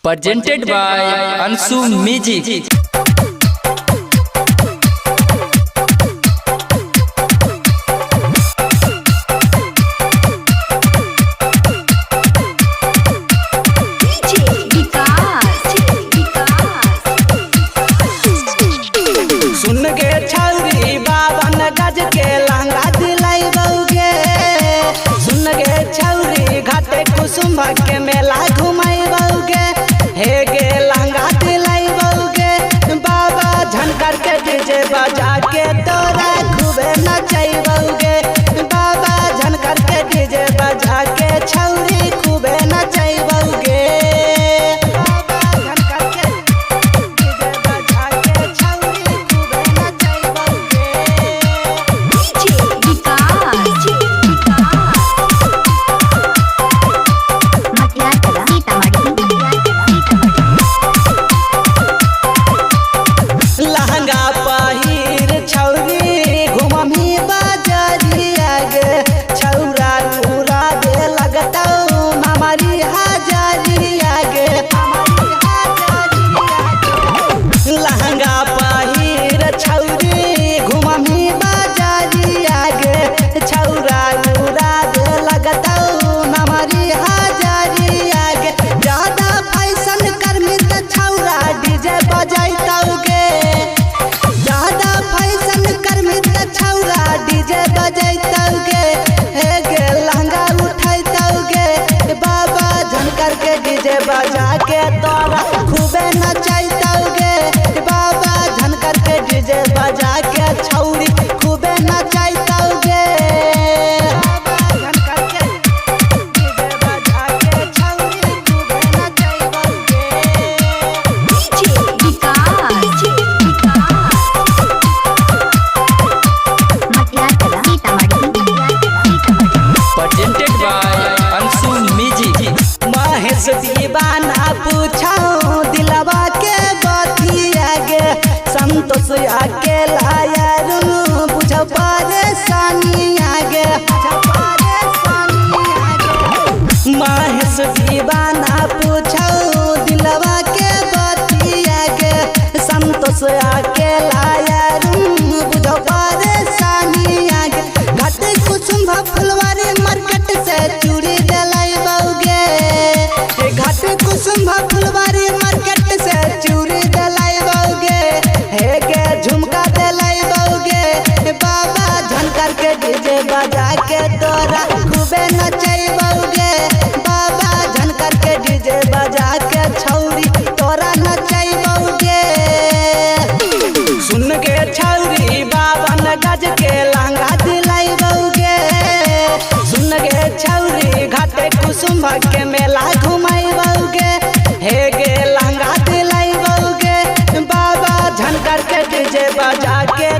presented by Anshu Music। सुन के छौरी बावन गज के लहंगा दिलाई बउगे। सुन के छौरी घाटे कुसुम के मेला घुमाई बउगे। हे गे लहंगा दिलाई बउगे। बाबा झनकर के डीजे बजा के तोरा खूबे नचाई बउगे। बाबा झनकर के डीजे बजा के छौरी खूबे नचाई बउगे। लहंगा पहिर छौरी घुममी बाजरिया गे। छौरा उड़ा दे लगतौ हमारी हाजरिया गे। लहंगा पहिर छौरी घुममी बाजरिया गे। छौरा उड़ा दे लगतौ हमारी हाजरिया गे। ज्यादा फैशन करमी त छौरा डीजे बजैतौ गे। ज्यादा फैशन करमी त छौरा डीजे बजैतौ गे। हे गे लहंगा उठैतौ गे। बाबा झनकर के डीजे बजा के तोरा खूबे नचैतौ गे। बाबा झनकर के डीजे बजा के छौरी खूबे नचैतौ गे। बाबा झनकर के डीजे बजा के छौरी खूबे नचैतौ presented by Anshu Music। Mahesh दीवाना पूछो दिलवा के बतिया गे। संतोष अकेला यार बुझ परेशानिया गे। महेश दीवाना पूछो दिलवा के बतिया गे। संतोष अकेला यार बुझ परेशानिया गे। घाट कुसुम फुलवारी मार्केट से चूड़ी दिलाई बउगे। घाट कुसुम फुलवारी मार्केट से चूड़ी दिलाई बउगे। हे गे झुमका दिलाई बउगे। बाबा झनकर के डीजे बजा के तोरा खूबे नचई बउगे। बाबा झनकर के डीजे बजा के छौरी तोरा नचई बउगे। सुन के छौरी बावन गज के लहंगा दिलाई बउगे। सुन के छौरी घाटे कुसुम के मेला घुमाई बउगे। हे गे लहंगा दिलाई बउगे। बाबा झनकर के डीजे बजा के